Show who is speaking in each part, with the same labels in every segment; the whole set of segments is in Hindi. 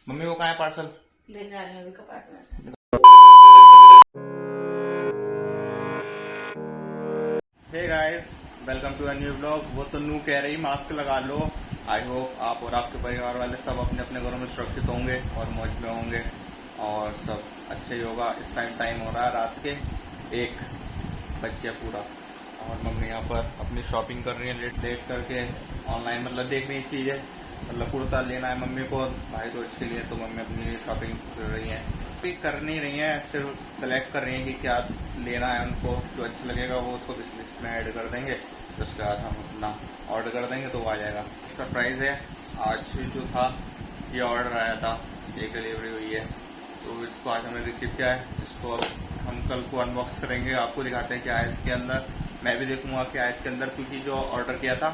Speaker 1: मम्मी को कहाँ है पार्सल?
Speaker 2: लेने आ रही हूँ अभी कपाट में से।
Speaker 1: Hey guys, welcome to a new blog. वो तो नू कह रही मास्क लगा लो। आई होप आप और आपके परिवार वाले सब अपने अपने घरों में सुरक्षित होंगे और मौज में होंगे और सब अच्छे ही होगा। इस टाइम हो रहा है रात के 1 बज पूरा और मम्मी यहाँ पर अपनी शॉपिंग कर रही है लेट लेट करके। ऑनलाइन मतलब देख रही चीज़ें, मतलब कुर्ता लेना है मम्मी को भाई दोस्त के लिए, तो मम्मी अपनी लिए शॉपिंग कर रही है। भी कर नहीं रही हैं, सिर्फ सेलेक्ट कर रही हैं कि क्या लेना है उनको। जो अच्छा लगेगा वो उसको विश लिस्ट में ऐड कर देंगे, तो उसके बाद हम अपना ऑर्डर कर देंगे तो वो आ जाएगा। सरप्राइज़ है, आज जो था ये ऑर्डर आया था, एक डिलीवरी हुई है, तो इसको आज हमने रिसीव किया है। इसको हम कल को अनबॉक्स करेंगे, आपको दिखाते हैं क्या है इसके अंदर। मैं भी देखूंगा क्या है इसके अंदर, क्योंकि जो ऑर्डर किया था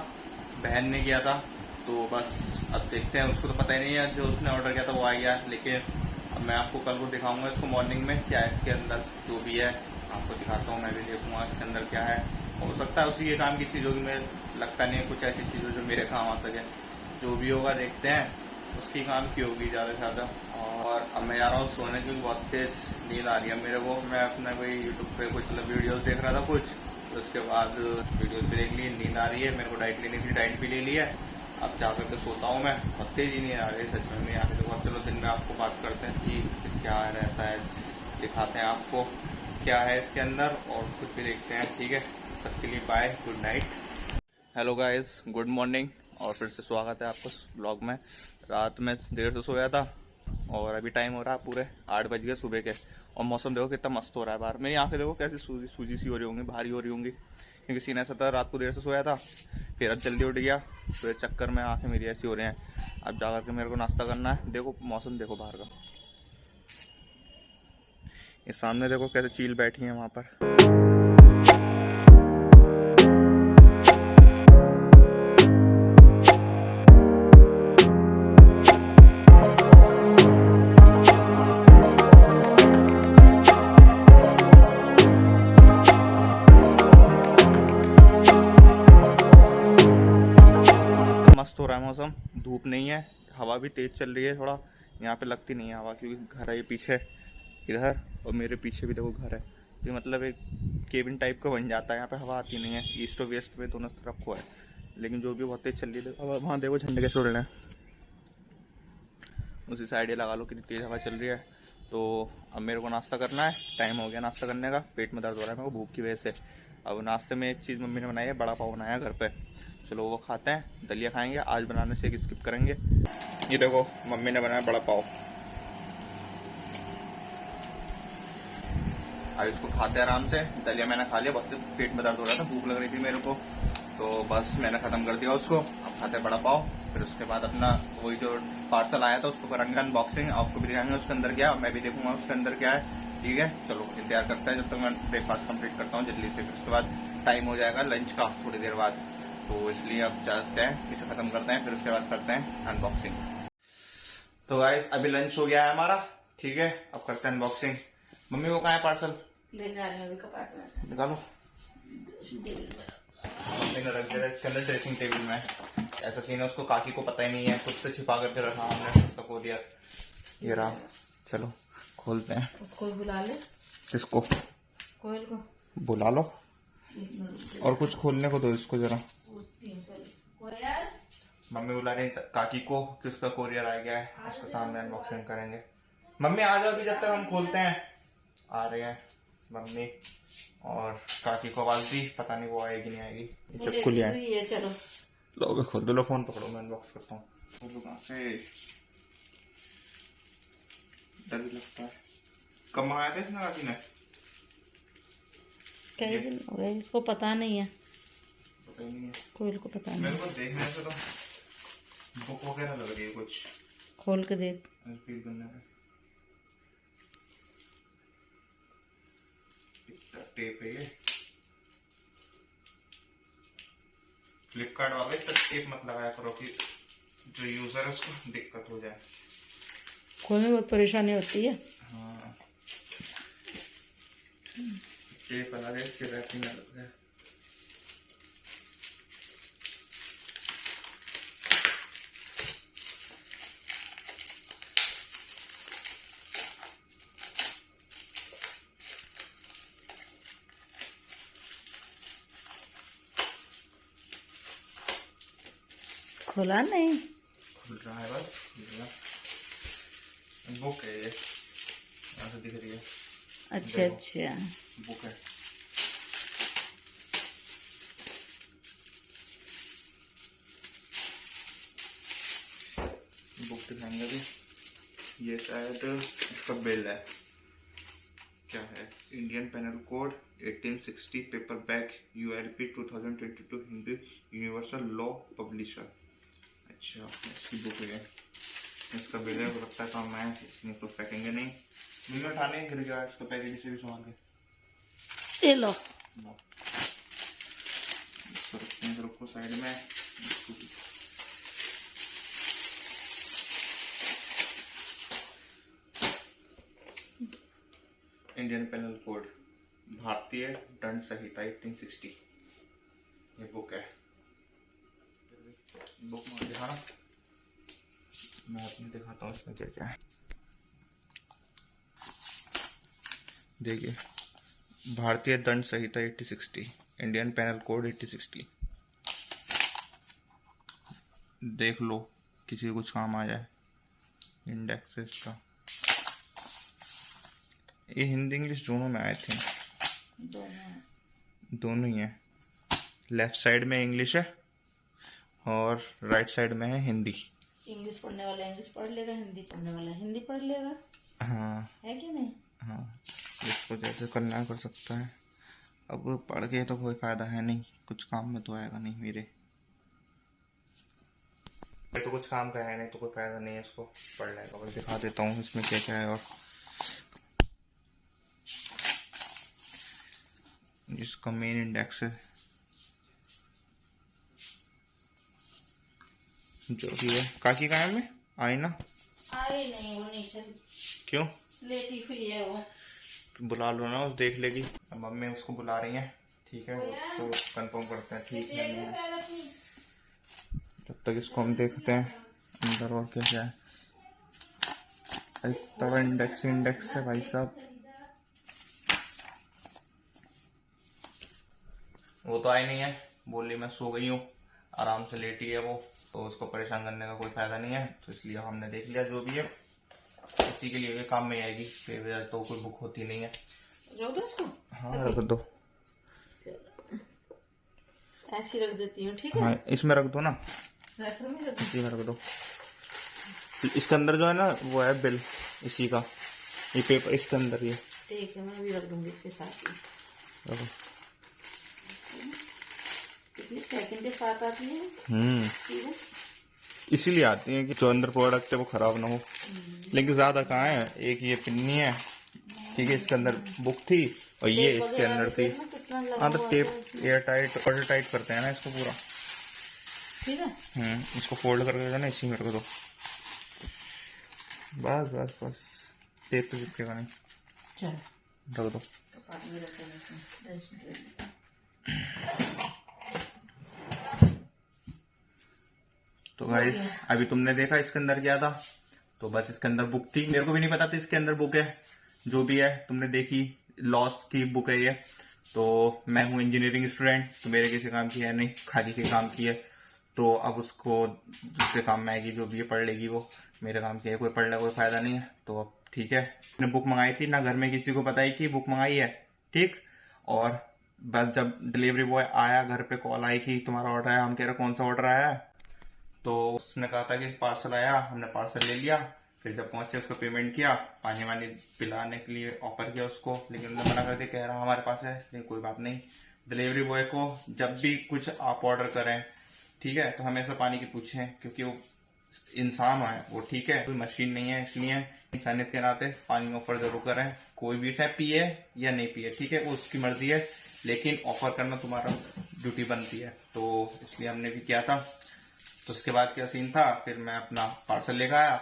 Speaker 1: बहन ने किया था, तो बस अब देखते हैं। उसको तो पता ही नहीं है, जो उसने ऑर्डर किया था वो आ गया, लेकिन अब मैं आपको कल को दिखाऊंगा इसको मॉर्निंग में क्या है इसके अंदर। जो भी है आपको दिखाता हूँ, मैं भी देखूंगा इसके अंदर क्या है। हो सकता है उसी के काम की चीज़ होगी, मुझे लगता नहीं है कुछ ऐसी चीज़ हो जो मेरे काम आ सके। जो भी होगा देखते हैं, उसकी काम की होगी ज़्यादा से ज़्यादा। और अब मैं जा रहा हूँ सोने, क्योंकि बहुत तेज नींद आ रही है मेरे को। मैं अपना कोई यूट्यूब पे कुछ वीडियोज़ देख रहा था कुछ, तो उसके बाद वीडियोज़ भी देख ली, नींद आ रही है मेरे को। डाइट लेनी थी, डाइट भी ले ली है। अब जा करके सोता हूँ मैं, बहुत तेज़ी नहीं आ रही है सच में। मैं यहाँ पे देखो, चलो दिन में आपको बात करते हैं कि क्या रहता है, दिखाते हैं आपको क्या है इसके अंदर और कुछ भी देखते हैं, ठीक है। सबके लिए bye, good night. Hello guys, good morning और फिर से स्वागत है आपको ब्लॉग में। रात में देर से सोया था और अभी टाइम हो रहा है पूरे 8 बज गए सुबह के। और मौसम देखो कितना मस्त हो रहा है बाहर। मेरी आंखें देखो कैसी सूजी सूजी सी हो रही होंगी, भारी हो रही होंगी, क्योंकि सीना ऐसा था, रात को देर से सोया था, फिर अब जल्दी उठ गया, तो इस चक्कर में आंखें मेरी ऐसी हो रही हैं। अब जा करके मेरे को नाश्ता करना है। देखो मौसम देखो बाहर का, ये सामने देखो कैसे चील बैठी है वहाँ पर। मस्त हो रहा है मौसम, धूप नहीं है, हवा भी तेज चल रही है थोड़ा। यहाँ पे लगती नहीं है हवा, क्योंकि घर है ये पीछे इधर, और मेरे पीछे भी देखो घर है। ये मतलब एक केबिन टाइप का बन जाता है, यहाँ पे हवा आती नहीं है। ईस्ट और वेस्ट में दोनों तरफ को है, लेकिन जो भी बहुत तेज चल रही है। अब वहाँ देखो झंडे कैसे उड़ रहे हैं, उसी साइड ये लगा लो कितनी तेज़ हवा चल रही है। तो अब मेरे को नाश्ता करना है, टाइम हो गया नाश्ता करने का। पेट में दर्द हो रहा है मेरे को भूख की वजह से। अब नाश्ते में एक चीज़ मम्मी ने बनाई है, बड़ा पाव बनाया है घर पे, चलो वो खाते हैं। दलिया खाएंगे, आज बनाने से स्किप करेंगे। ये देखो मम्मी ने बनाया बड़ा पाव, अब इसको खाते हैं आराम से। दलिया मैंने खा लिया, बहुत पेट में दर्द हो रहा था, भूख लग रही थी मेरे को, तो बस मैंने ख़त्म कर दिया उसको। अब खाते हैं बड़ा पाव, फिर उसके बाद अपना वही जो पार्सल आया था उसको करेंगे अनबॉक्सिंग, आपको भी दिखाएंगे उसके अंदर क्या, मैं भी देखूंगा उसके अंदर क्या है, ठीक है। चलो इंतजार करते हैं जब तक मैं ब्रेकफास्ट कंप्लीट करता हूँ जल्दी से, फिर उसके बाद टाइम हो जाएगा लंच का थोड़ी देर बाद। तो इसलिए अब जाते हैं, इसे खत्म करते हैं, फिर उसके बाद करते हैं अनबॉक्सिंग। तो गाइस अभी लंच हो गया है हमारा, ठीक है। अब करते हैं अनबॉक्सिंग। मम्मी को कहाँ है पार्सल?
Speaker 2: लेने आ रही हूँ अभी कपाट में से।
Speaker 1: निकालो। मम्मी ने रख दिया इसके अंदर ड्रेसिंग टेबल में। ऐसा सीन है, उसको काकी को पता ही नहीं है, खुद से छिपा करके रखा हमने उसका खो दिया। ये रहा, चलो खोलते हैं।
Speaker 2: उसको भी बुला ले।
Speaker 1: किसको?
Speaker 2: कोयल को
Speaker 1: बुला लो, और कुछ खोलने को दो इसको जरा।
Speaker 2: कोयल
Speaker 1: मम्मी बुला रही काकी को कि उसका कोरियर आ गया है, उसके सामने अनबॉक्सिंग करेंगे। मम्मी आ जाओ अभी, जब तक हम खोलते हैं। आ रहे हैं मम्मी और काकी को आवाज दी, पता नहीं वो आएगी नहीं आएगी। जब खुली है
Speaker 2: चलो
Speaker 1: लो, खोल दो, लो फोन पकड़ो, मैं अनबॉक्स करता हूँ। खोलो कहाँ से, डर भी लगता है। कब मंगाया था इसने काकी ने?
Speaker 2: कई दिन हो गए, इसको पता नहीं है,
Speaker 1: पता ही नहीं है
Speaker 2: कोयल को पता नहीं।
Speaker 1: मेरे को देखने से तो बुक वगैरह लग रही है कुछ,
Speaker 2: खोल के देख।
Speaker 1: फील करने में इतना टेप है ये। फ्लिपकार्ट वाले तो टेप मत लगाया करो कि जो यूजर है उसको दिक्कत हो जाए।
Speaker 2: खोलने में बहुत परेशानी होती है।
Speaker 1: हाँ, टेप अलग है, इसकी रैपिंग अलग है।
Speaker 2: खोला नहीं।
Speaker 1: खुल रहा है बस। बुक है ये, यहाँ से दिख रही है।
Speaker 2: अच्छा अच्छा।
Speaker 1: बुक है। बुक दिखाएंगे अभी। ये शायद इसका बिल है। क्या है? Indian penal code 1860 paper back ULP 2022 Hindi universal law publisher. अच्छा, इसकी बुक है। इसका बिल है, लगता है काम है। इसमें तो फेंकेंगे नहीं, मुझे उठाने गिर गया इसका पैकेज से भी संभाल के।
Speaker 2: ये लो।
Speaker 1: इसको रखते हैं, रखो साइड में। इंडियन पेनल कोड, भारतीय दंड संहिता 1860, ये बुक है। बुक में दिखाना, मैं अपने दिखाता हूँ इसमें क्या क्या है। देखिए, भारतीय दंड संहिता 1860, इंडियन पेनल कोड 1860। देख लो, किसी को कुछ काम आ जाए। इंडेक्स है इसका। ये हिंदी इंग्लिश दोनों में आए थे। दोनों ही है। लेफ्ट साइड में इंग्लिश है और राइट साइड में है हिंदी।
Speaker 2: इंग्लिश पढ़ने वाला इंग्लिश पढ़ लेगा, हिंदी पढ़ने वाला हिंदी पढ़ लेगा।
Speaker 1: हाँ
Speaker 2: है कि नहीं?
Speaker 1: हाँ, इसको जैसे करना है कर सकता है। अब पढ़ के तो कोई फायदा है नहीं, कुछ काम में तो आएगा नहीं मेरे। तो कुछ काम का है नहीं तो कोई फायदा नहीं है इसको पढ़ने का। बस दिखा देता हूँ इसमें क्या क्या है। और जिसका मेन इंडेक्स है जो भी है। काकी कहाँ है? मैं आई ना।
Speaker 2: आई नहीं, वो नहीं चली।
Speaker 1: क्यों?
Speaker 2: लेटी हुई है वो।
Speaker 1: बुला लो ना, उस देख लेगी। मम्मी उसको बुला रही हैं, ठीक है। तो कंफर्म करते हैं ठीक है नहीं है। तब तक इसको हम देखते हैं अंदर और क्या क्या है। तब इंडेक्स है भाई साहब। वो तो आई नहीं है, बोली मैं सो गई हूँ, आराम से लेटी है वो, तो उसको परेशान करने का कोई फायदा नहीं है। तो इसलिए हमने देख लिया जो भी है, इसी के लिए ये काम में आएगी। फिर तो कोई बुक होती नहीं है।
Speaker 2: रख दो इसको।
Speaker 1: हाँ रख दो,
Speaker 2: ऐसी रख देती हूँ, ठीक है।
Speaker 1: हाँ इसमें रख दो ना,
Speaker 2: रैपर में रख दो।
Speaker 1: इसी में रख दो। इसके अंदर जो है ना वो है बिल इसी का, ये पेपर इसके अंदर ये।
Speaker 2: ठीक है, मैं भी रख दूंगी इसके साथ ही।
Speaker 1: रखो।
Speaker 2: कितनी पैकिंग के साथ आती है। ठीक है,
Speaker 1: इसीलिए आती है कि जो अंदर प्रोडक्ट है वो खराब ना हो। लेकिन ज्यादा कहाँ है, एक ये पिन्नी है, ठीक है। इसके अंदर बुक थी और ये इसके अंदर थी। हाँ तो टेप एयर टाइट और टाइट करते हैं ना इसको पूरा।
Speaker 2: ठीक है,
Speaker 1: इसको फोल्ड करके ना इसी में रख दो। बस बस बस, टेप तो चिपकेगा नहीं।
Speaker 2: चलो
Speaker 1: रख दो। तो गाइस अभी तुमने देखा इसके अंदर क्या था। तो बस इसके अंदर बुक थी, मेरे को भी नहीं पता था इसके अंदर बुक है। जो भी है तुमने देखी, लॉस की बुक है ये। तो मैं हूँ इंजीनियरिंग स्टूडेंट, तो मेरे किसी काम की है नहीं, खाली के काम की है। तो अब उसको जिसके काम में आएगी जो भी है पढ़ लेगी वो। मेरे काम की है, कोई पढ़ने कोई फायदा नहीं है। तो अब ठीक है, मैंने बुक मंगाई थी ना, घर में किसी को पता ही कि बुक मंगाई है, ठीक। और बस जब डिलीवरी बॉय आया घर पे, कॉल आई कि तुम्हारा ऑर्डर आया। हम कह रहे कौन सा ऑर्डर आया है? तो उसने कहा था कि पार्सल आया, हमने पार्सल ले लिया। फिर जब पहुंचे उसको पेमेंट किया, पानी वानी पिलाने के लिए ऑफर किया उसको, लेकिन उन्होंने मना कर दिया, कह रहा हमारे पास है। लेकिन कोई बात नहीं, डिलीवरी बॉय को जब भी कुछ आप ऑर्डर करें, ठीक है, तो हमेशा पानी की पूछें, क्योंकि वो इंसान है वो, ठीक है, कोई मशीन नहीं है। इसलिए इंसानियत के नाते पानी में ऑफर जरूर करें, कोई भी चाहे पिए या नहीं पिए, ठीक है, वो उसकी मर्जी है। लेकिन ऑफर करना तुम्हारा ड्यूटी बनती है। तो इसलिए हमने भी किया था। तो उसके बाद क्या सीन था, फिर मैं अपना पार्सल लेकर आया,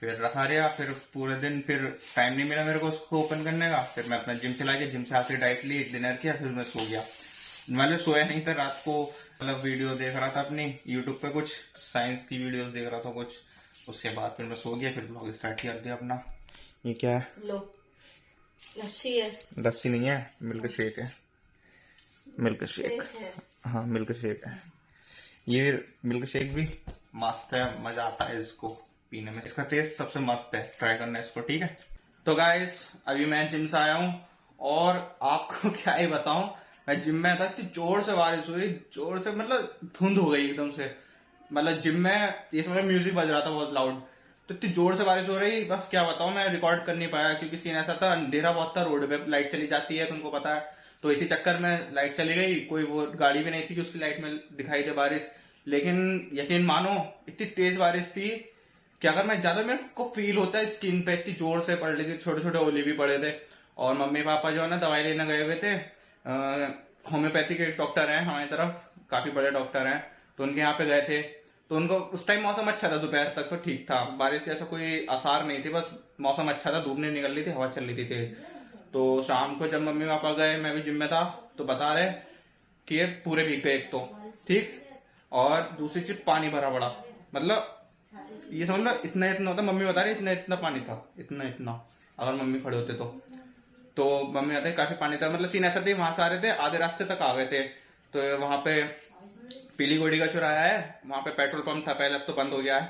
Speaker 1: फिर रखा रहा। फिर पूरे दिन फिर टाइम नहीं मिला मेरे को उसको ओपन करने का। फिर मैं अपना जिम चला गया, जिम से आके डाइट ली, डिनर किया, फिर मैं सो गया। मतलब सोया नहीं था रात को, मतलब वीडियो देख रहा था अपनी यूट्यूब पे, कुछ साइंस की वीडियोस देख रहा था कुछ। उसके बाद फिर मैं सो गया, फिर ब्लॉग स्टार्ट कर दिया अपना। ये क्या है?
Speaker 2: लो, लस्सी है।
Speaker 1: लस्सी नहीं है, मिल्क शेक है। मिल्क शेक, हाँ मिल्क शेक है। ये मिल्क शेक भी मस्त है, मजा आता है इसको पीने में, इसका टेस्ट सबसे मस्त है, ट्राई करना इसको, ठीक है। तो गाइस अभी मैं जिम से आया हूँ और आपको क्या ही बताऊं, मैं जिम में था, इतनी जोर से बारिश हुई, जोर से मतलब धुंध हो गई एकदम से, मतलब जिम में इस समय म्यूजिक बज रहा था बहुत लाउड, तो इतनी जोर से बारिश हो रही, बस क्या बताऊं, मैं रिकॉर्ड कर नहीं पाया क्योंकि सीन ऐसा था, अंधेरा बहुत था, रोड पे लाइट चली जाती है तुमको पता है, तो इसी चक्कर में लाइट चली गई, कोई वो गाड़ी भी नहीं थी कि उसकी लाइट में दिखाई दे बारिश। लेकिन यकीन मानो इतनी तेज बारिश थी कि अगर मैं ज्यादा, मेरे को फील होता है स्किन पे, इतनी जोर से पड़ रही थी, छोटे छोटे ओले भी पड़े थे। और मम्मी पापा जो है ना दवाई लेने गए हुए थे, होम्योपैथी के डॉक्टर हैं हमारी तरफ, काफी बड़े डॉक्टर हैं, तो उनके यहाँ पे गए थे। तो उनको उस टाइम मौसम अच्छा था, दोपहर तक तो ठीक था, बारिश जैसा कोई आसार नहीं थी, बस मौसम अच्छा था, धूप नहीं निकल रही थी, हवा चल रही थी। तो शाम को जब मम्मी पापा गए, मैं भी जिम में था, तो बता रहे कि ये पूरे भीग गए एक तो, ठीक, और दूसरी चीज पानी भरा पड़ा, मतलब ये समझ लो इतना इतना होता, मम्मी बता रही इतना इतना पानी था, इतना इतना, अगर मम्मी खड़े होते तो मम्मी बताते काफी पानी था, मतलब सीन ऐसा थे, वहां से आ रहे थे, आधे रास्ते तक आ गए थे। तो वहां पे पीली गोड़ी का चौराहा है, वहां पे पेट्रोल पंप था पहले, अब तो बंद हो गया है,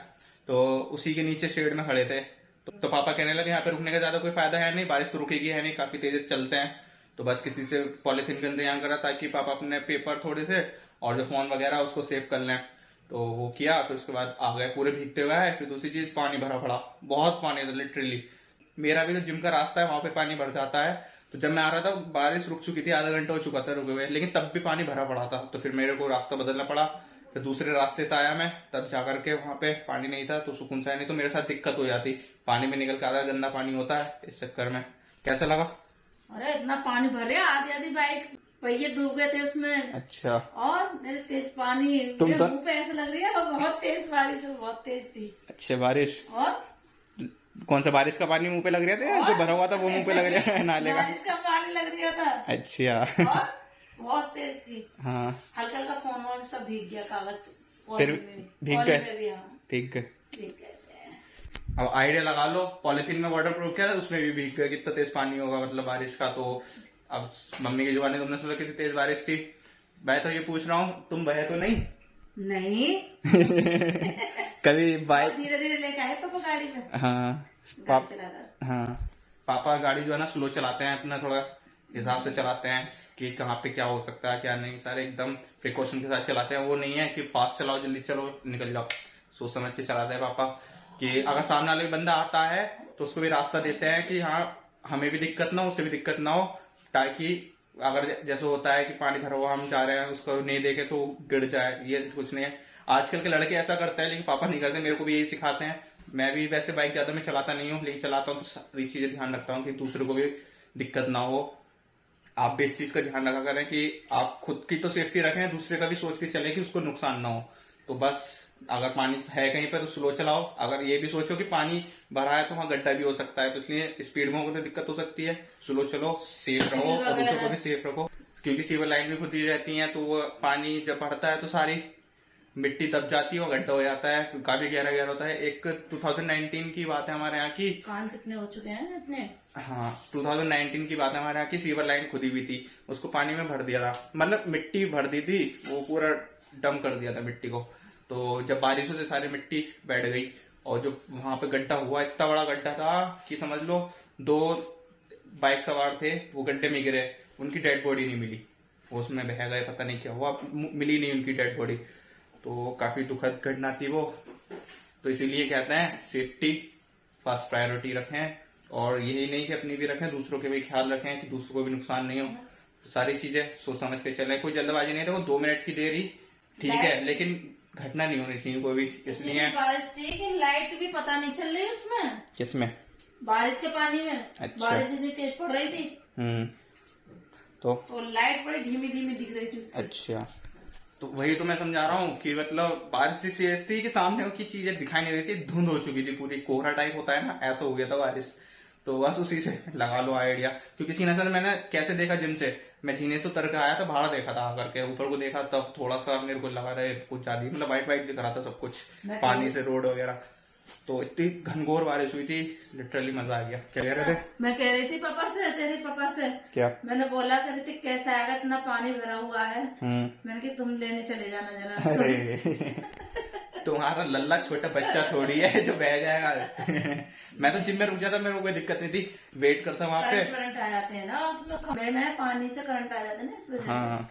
Speaker 1: तो उसी के नीचे शेड में खड़े थे। तो पापा कहने लगे यहाँ पे रुकने का ज्यादा कोई फायदा है नहीं, बारिश तो रुकेगी है नहीं, काफी तेज चलते हैं, तो बस किसी से पॉलिथीन का इंतजाम करा ताकि पापा अपने पेपर थोड़े से और जो फोन वगैरह उसको सेव कर लें। तो वो किया, तो उसके बाद आ गए पूरे भीगते हुए है। फिर दूसरी चीज पानी भरा पड़ा, बहुत पानी था लिटरली, मेरा भी जो जिम का रास्ता है वहां पे पानी भर जाता है, तो जब मैं आ रहा था बारिश रुक चुकी थी, आधा घंटा हो चुका था रुके हुए, लेकिन तब भी पानी भरा पड़ा था, तो फिर मेरे को रास्ता बदलना पड़ा, फिर दूसरे रास्ते से आया मैं, तब जाकर के वहां पे पानी नहीं था, तो सुकून से आया, नहीं तो मेरे साथ दिक्कत हो जाती, पानी में निकल के आधा गंदा पानी होता है, इस चक्कर में। कैसा लगा?
Speaker 2: अरे इतना पानी भरे, आधी आधी बाइक पहिए डूब गए थे उसमें।
Speaker 1: अच्छा।
Speaker 2: और मेरे तेज पानी
Speaker 1: तुम तो
Speaker 2: मुंह पे ऐसा लग रही है, और बहुत तेज बारिश, बहुत तेज थी।
Speaker 1: अच्छे बारिश,
Speaker 2: और
Speaker 1: कौन सा बारिश का पानी मुंह पे लग रहा था, जो भरा हुआ था वो मुंह पे लग रहा है नाले का?
Speaker 2: बारिश का पानी लग रहा था।
Speaker 1: अच्छा।
Speaker 2: और बहुत तेज थी।
Speaker 1: हाँ,
Speaker 2: हल्का हल्का फोन वोन सब भीग गया, कागज
Speaker 1: फिर भीग गए,
Speaker 2: भीग
Speaker 1: भीग गए।
Speaker 2: गए।
Speaker 1: अब आइडिया लगा लो, पॉलिथीन में वाटर प्रूफ किया था, उसमें भी भीग गया, कितना तेज पानी होगा मतलब बारिश का। तो अब मम्मी की जुबानी तुमने सुना कितनी तेज बारिश थी, मैं तो ये पूछ रहा हूँ तुम बहे तो नहीं?
Speaker 2: नहीं।
Speaker 1: कभी बाइक
Speaker 2: धीरे धीरे लेके आए पापा गाड़ी में।
Speaker 1: हाँ हाँ, पापा गाड़ी जो है ना स्लो चलाते हैं, अपना थोड़ा हिसाब से चलाते हैं कि कहाँ पे क्या हो सकता है क्या नहीं, सारे एकदम प्रिकॉशन के साथ चलाते हैं। वो नहीं है कि फास्ट चलाओ जल्दी चलो निकल जाओ, सोच समझ के चलाते हैं पापा, कि अगर सामने वाले बंदा आता है तो उसको भी रास्ता देते हैं कि हाँ हमें भी दिक्कत ना हो, उसे भी दिक्कत ना हो, ताकि अगर जैसे होता है कि पानी भरा हुआ हम जा रहे हैं, उसको नहीं देखे तो गिर जाए, ये कुछ नहीं है। आजकल के लड़के ऐसा करते हैं लेकिन पापा नहीं करते, मेरे को भी यही सिखाते हैं। मैं भी वैसे बाइक ज्यादा मैं चलाता नहीं हूँ, लेकिन चलाता हूँ तो सारी चीजें ध्यान रखता हूँ कि दूसरे को भी दिक्कत ना हो। आप भी इस चीज का ध्यान रखा करें कि आप खुद की तो सेफ्टी रखें, दूसरे का भी सोच के चले कि उसको नुकसान ना हो। तो बस अगर पानी है कहीं पर तो स्लो चलाओ, अगर ये भी सोचो कि पानी भरा है तो वहाँ गड्ढा भी हो सकता है, तो इसलिए स्पीड में होकर तो दिक्कत हो सकती है, स्लो चलो, सेफ रहो और दूसरों को भी सेफ रखो, क्योंकि सीवर लाइन भी खुद ही रहती है, तो वो पानी जब भरता है तो सारी मिट्टी दब जाती है और गड्ढा हो जाता है, काफी गहरा गहरा होता है। एक 2019 की बात है हमारे यहाँ की,
Speaker 2: कान कितने हो चुके हैं इतने।
Speaker 1: हाँ 2019 की बात है हमारे यहाँ की, सीवर लाइन खुदी हुई थी, उसको पानी में भर दिया था, मतलब मिट्टी भर दी थी, वो पूरा डम कर दिया था मिट्टी को। तो जब बारिशों से सारी मिट्टी बैठ गई और जो वहां पे गड्ढा हुआ, इतना बड़ा गड्ढा था कि समझ लो 2 बाइक सवार थे, वो गड्ढे में गिरे, उनकी डेड बॉडी नहीं मिली, वो उसमें बह गए, पता नहीं क्या हुआ, मिली नहीं उनकी डेड बॉडी। तो काफी दुखद घटना थी वो। तो इसीलिए कहते हैं सेफ्टी फर्स्ट प्रायोरिटी रखें, और यही नहीं कि अपनी भी रखें, दूसरों के भी ख्याल रखें कि दूसरों को भी नुकसान नहीं हो। तो सारी चीजें सोच समझ के चले, कोई जल्दबाजी नहीं, देखो 2 मिनट की देरी ठीक है, लेकिन घटना नहीं होनी चाहिए कोई भी, इसलिए।
Speaker 2: बारिश थी कि लाइट भी पता नहीं चल रही उसमें।
Speaker 1: किसमें?
Speaker 2: बारिश के पानी में।
Speaker 1: अच्छा।
Speaker 2: बारिश इतनी तेज पड़ रही थी।
Speaker 1: तो
Speaker 2: लाइट बड़ी धीमी धीमी दिख रही थी उसकी।
Speaker 1: अच्छा, तो वही तो मैं समझा रहा हूँ कि मतलब बारिश इतनी तेज थी कि सामने की चीजें दिखाई नहीं रही थी, धुंध हो चुकी थी पूरी, कोहरा टाइप होता है ना, ऐसा हो गया था बारिश। तो बस उसी से लगा लो आइडिया, क्योंकि सीने से मैंने कैसे देखा जिम से, मैं जीने से उतर के आया था, बाहर देखा था आकर के, ऊपर को देखा तब थोड़ा सा मेरे को लगा रहा है कुछ ज्यादा, मतलब वाइट वाइट दिख रहा था सब कुछ, पानी से रोड वगैरह। तो इतनी घनघोर बारिश हुई थी, लिटरली मजा आ गया। क्या कह रहे थे?
Speaker 2: मैं कह रही थी पापा से, तेरे पापा से, क्या मैंने बोला कर रही थी कैसा आएगा, इतना पानी भरा हुआ है, मैंने कहा तुम लेने चले जाना जरा।
Speaker 1: अरे तुम्हारा लल्ला छोटा बच्चा थोड़ी है जो बह जाएगा। मैं तो जिम में रुक जाता, मेरे को कोई दिक्कत नहीं थी, वेट करता वहां पे।
Speaker 2: करंट आ जाते हैं ना उसमें, खंभे में पानी से करंट आ जाते हैं ना इस वजह से।
Speaker 1: हाँ,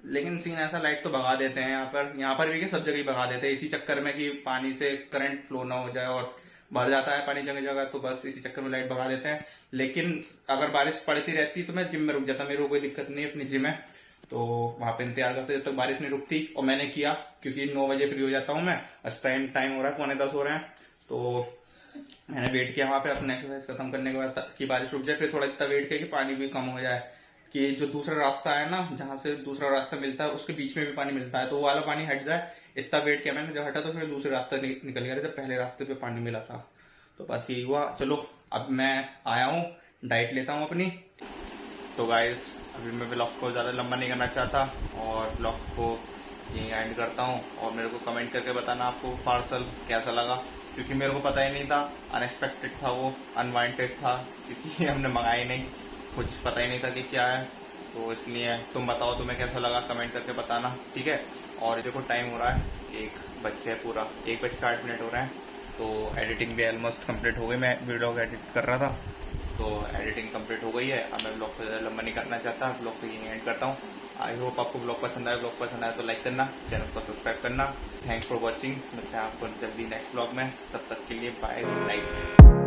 Speaker 1: लेकिन सीन ऐसा, लाइट तो भगा देते हैं यहाँ पर भी, कि सब जगह ही भगा देते हैं इसी चक्कर में कि पानी से करंट फ्लो ना हो जाए, और भर जाता है पानी जगह जगह, तो बस इसी चक्कर में लाइट भगा देते हैं। लेकिन अगर बारिश पड़ती रहती तो मैं जिम में रुक जाता, मेरे को कोई दिक्कत नहीं, अपनी जिम है तो वहां पे इंतजार करते जब तक बारिश नहीं रुकती। और मैंने किया, क्योंकि 9 बजे फ्री हो जाता हूँ मैं, इस टाइम हो रहा है 9:45 हो रहे हैं, तो मैंने वेट किया वहां पे अपने एक्सरसाइज खत्म करने के बाद कि बारिश रुक जाए, फिर थोड़ा इतना वेट किया कि पानी भी कम हो जाए, कि जो दूसरा रास्ता है ना, जहां से दूसरा रास्ता मिलता है उसके बीच में भी पानी मिलता है, तो वो वाला पानी हट जाए। इतना वेट किया मैंने, जब हटा तो फिर दूसरे रास्ते निकल गया, जब पहले रास्ते पे पानी मिला था। तो बस यही हुआ। चलो अब मैं आया हूँ, डाइट लेता हूँ अपनी। तो गाइस अभी मैं ब्लॉग को ज़्यादा लंबा नहीं करना चाहता और ब्लॉग को यहीं एंड करता हूँ। और मेरे को कमेंट करके बताना आपको पार्सल कैसा लगा, क्योंकि मेरे को पता ही नहीं था, अनएक्सपेक्टेड था वो, अनवांटेड था, क्योंकि हमने मंगाया ही नहीं, कुछ पता ही नहीं था कि क्या है। तो इसलिए तुम बताओ तुम्हें कैसा लगा, कमेंट करके बताना, ठीक है। और देखो टाइम हो रहा है 1 बज गया, पूरा 1:08 हो रहे हैं। तो एडिटिंग भी ऑलमोस्ट कंप्लीट हो गई, मैं वीडियो एडिट कर रहा था, तो एडिटिंग कंप्लीट हो गई है। अब मैं ब्लॉग को ज़्यादा लंबा नहीं करना चाहता, ब्लॉग को यहीं एंड करता हूँ। आई होप आपको ब्लॉग पसंद आए, ब्लॉग पसंद आए तो लाइक करना, चैनल को सब्सक्राइब करना। थैंक्स फॉर वॉचिंग, मिलते हैं आपको जल्दी नेक्स्ट ब्लॉग में, तब तक के लिए बाय, गुड नाइट।